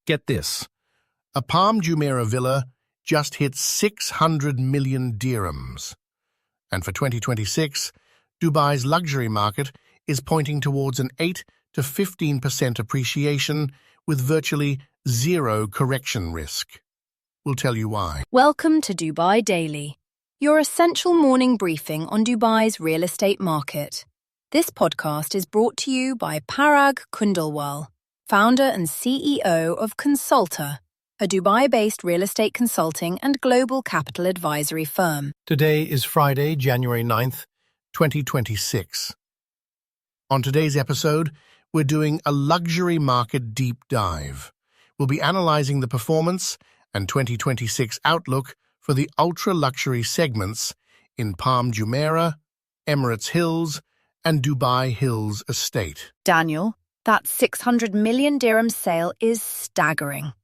Get this. A Palm Jumeirah villa just hit 600 million dirhams. And for 2026, Dubai's luxury market is pointing towards an 8 to 15% appreciation with virtually zero correction risk. We'll tell you why. Welcome to Dubai Daily, your essential morning briefing on Dubai's real estate market. This podcast is brought to you by Parag Kundalwal, founder and CEO of Consultaa, a Dubai-based real estate consulting and global capital advisory firm. Today is Friday, January 9th, 2026. On today's episode, we're doing a luxury market deep dive. We'll be analyzing the performance and 2026 outlook for the ultra-luxury segments in Palm Jumeirah, Emirates Hills, and Dubai Hills Estate. Daniel, that 600 million dirham sale is staggering.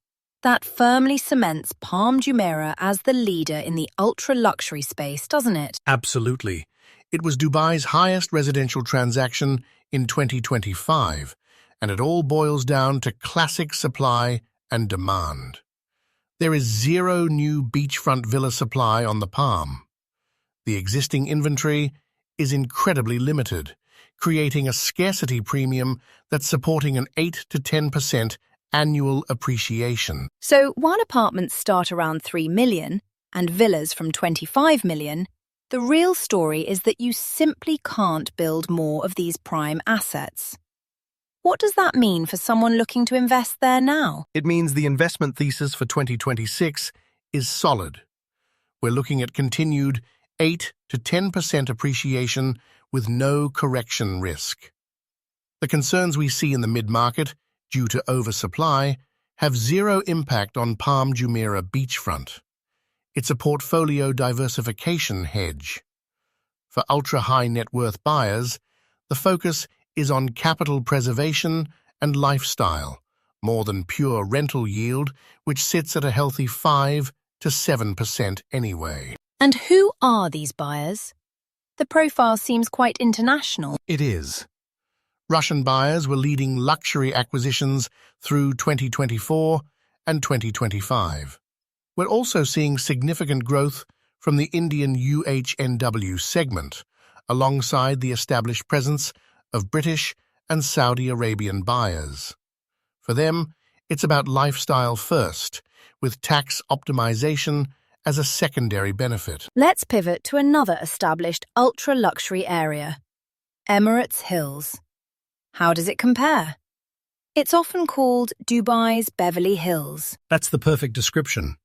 That firmly cements Palm Jumeirah as the leader in the ultra-luxury space, doesn't it? Absolutely. It was Dubai's highest residential transaction in 2025, and it all boils down to classic supply and demand. There is zero new beachfront villa supply on the Palm. The existing inventory is incredibly limited, creating a scarcity premium that's supporting an 8 to 10% annual appreciation. So while apartments start around 3 million and villas from 25 million, the real story is that you simply can't build more of these prime assets. What does that mean for someone looking to invest there now? It means the investment thesis for 2026 is solid. We're looking at continued 8 to 10% appreciation with no correction risk. The concerns we see in the mid-market, due to oversupply, have zero impact on Palm Jumeirah beachfront. It's a portfolio diversification hedge. For ultra-high net worth buyers, the focus is on capital preservation and lifestyle, more than pure rental yield, which sits at a healthy 5 to 7% anyway. And who are these buyers? The profile seems quite international. It is. Russian buyers were leading luxury acquisitions through 2024 and 2025. We're also seeing significant growth from the Indian UHNW segment, alongside the established presence of British and Saudi Arabian buyers. For them, it's about lifestyle first, with tax optimization as a secondary benefit. Let's pivot to another established ultra-luxury area, Emirates Hills. How does it compare? It's often called Dubai's Beverly Hills. That's the perfect description.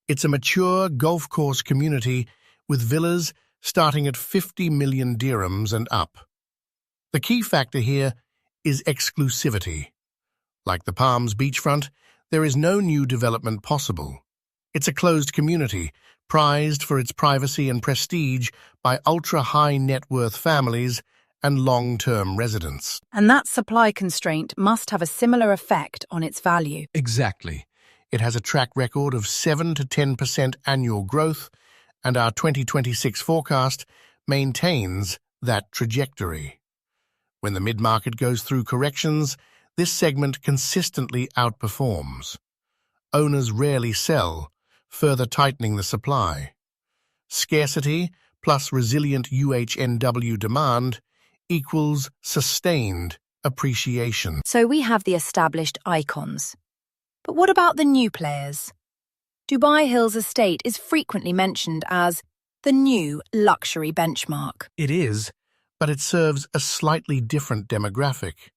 It's a mature golf course community with villas starting at 50 million dirhams and up. The key factor here is exclusivity. Like the Palm's beachfront, there is no new development possible. It's a closed community, prized for its privacy and prestige by ultra-high net worth families and long-term residents. And that supply constraint must have a similar effect on its value. Exactly. It has a track record of 7 to 10% annual growth, and our 2026 forecast maintains that trajectory. When the mid-market goes through corrections, this segment consistently outperforms. Owners rarely sell, further tightening the supply. Scarcity plus resilient UHNW demand equals sustained appreciation. So we have the established icons. But what about the new players? Dubai Hills Estate is frequently mentioned as the new luxury benchmark. It is, but it serves a slightly different demographic.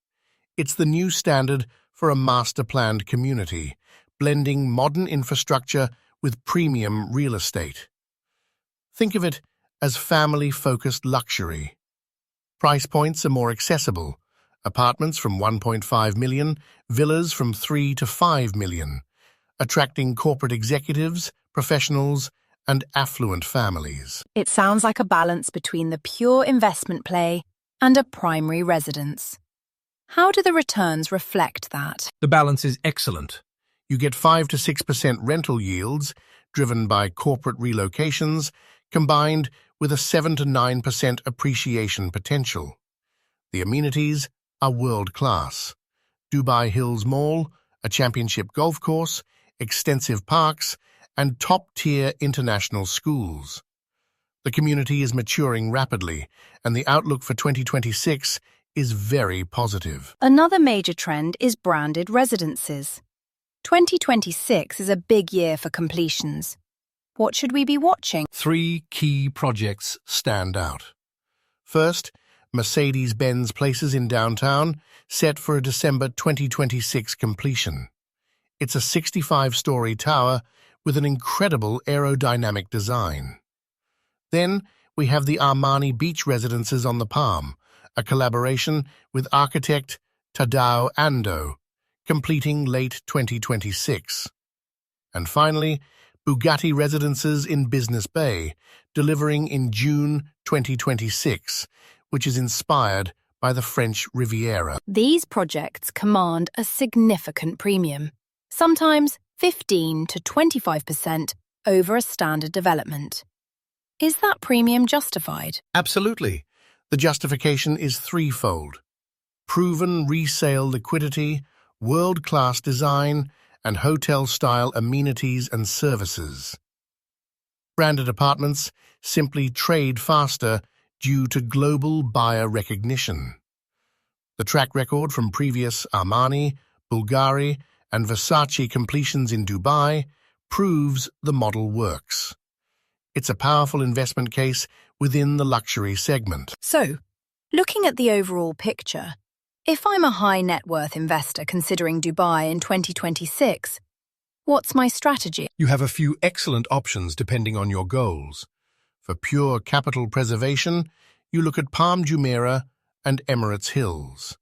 It's the new standard for a master-planned community, blending modern infrastructure with premium real estate. Think of it as family-focused luxury. Price points are more accessible. Apartments from 1.5 million, villas from 3 to 5 million, attracting corporate executives, professionals, and affluent families. It sounds like a balance between the pure investment play and a primary residence. How do the returns reflect that? The balance is excellent. You get 5 to 6% rental yields, driven by corporate relocations, combined with a 7 to 9% appreciation potential. The amenities are world-class. Dubai Hills Mall, a championship golf course, extensive parks, and top-tier international schools. The community is maturing rapidly, and the outlook for 2026 is very positive. Another major trend is branded residences. 2026 is a big year for completions. What should we be watching? 3 key projects stand out. First, Mercedes-Benz Places in downtown, set for a December 2026 completion. It's a 65-story tower with an incredible aerodynamic design. Then we have the Armani Beach Residences on the Palm, a collaboration with architect Tadao Ando, completing late 2026. And finally, Bugatti Residences in Business Bay, delivering in June 2026, which is inspired by the French Riviera. These projects command a significant premium, sometimes 15 to 25% over a standard development. Is that premium justified? Absolutely. The justification is threefold: proven resale liquidity, world-class design, and hotel-style amenities and services. Branded apartments simply trade faster due to global buyer recognition. The track record from previous Armani, Bulgari, and Versace completions in Dubai proves the model works. It's a powerful investment case within the luxury segment. So, looking at the overall picture, if I'm a high net worth investor considering Dubai in 2026, what's my strategy? You have a few excellent options depending on your goals. For pure capital preservation, you look at Palm Jumeirah and Emirates Hills.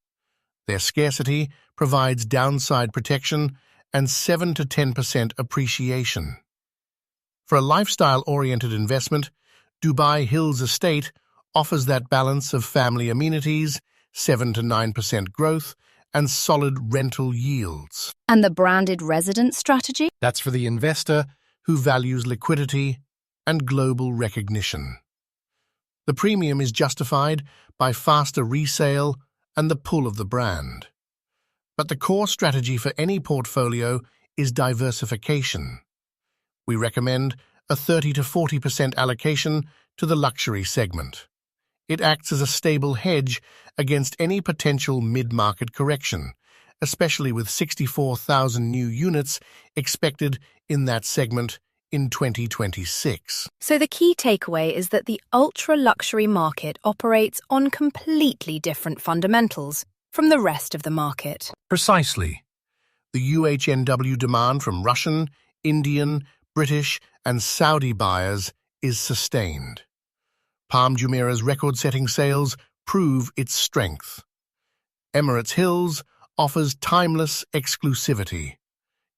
Their scarcity provides downside protection and 7 to 10% appreciation. For a lifestyle-oriented investment, Dubai Hills Estate offers that balance of family amenities, 7 to 9% growth, and solid rental yields. And the branded residence strategy? That's for the investor who values liquidity and global recognition. The premium is justified by faster resale and the pull of the brand. But the core strategy for any portfolio is diversification. We recommend a 30 to 40% allocation to the luxury segment. It acts as a stable hedge against any potential mid-market correction, especially with 64,000 new units expected in that segment in 2026. So the key takeaway is that the ultra-luxury market operates on completely different fundamentals from the rest of the market. Precisely. The UHNW demand from Russian, Indian, British, and Saudi buyers is sustained. Palm Jumeirah's record-setting sales prove its strength. Emirates Hills offers timeless exclusivity.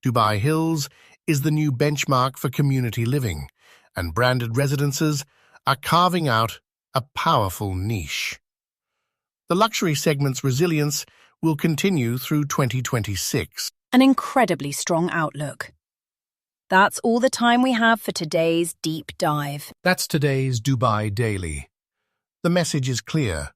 Dubai Hills is the new benchmark for community living, and branded residences are carving out a powerful niche. The luxury segment's resilience will continue through 2026. An incredibly strong outlook. That's all the time we have for today's deep dive. That's today's Dubai Daily. The message is clear.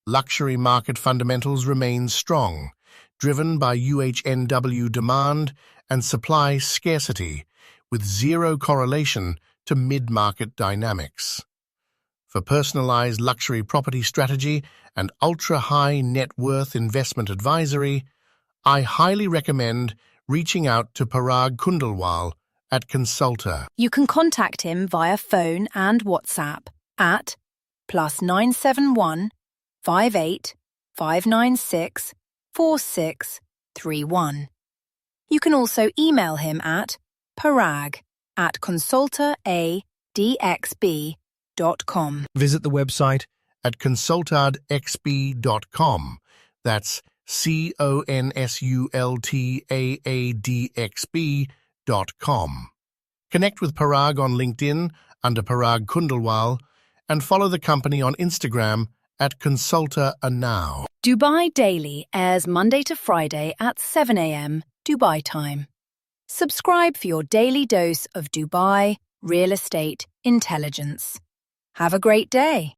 Luxury market fundamentals remain strong, driven by UHNW demand and supply scarcity, with zero correlation to mid-market dynamics. For personalized luxury property strategy and ultra-high net worth investment advisory, I highly recommend reaching out to Parag Kundalwal at Consultaa. You can contact him via phone and WhatsApp at +971 58 596 4631. You can also email him at parag@consultaadxb.com. Visit the website at consultaadxb.com. That's consultaadxb.com. Connect with Parag on LinkedIn under Parag Kundalwal and follow the company on Instagram at Consultaa Now. Dubai Daily airs Monday to Friday at 7 a.m. Dubai time. Subscribe for your daily dose of Dubai real estate intelligence. Have a great day.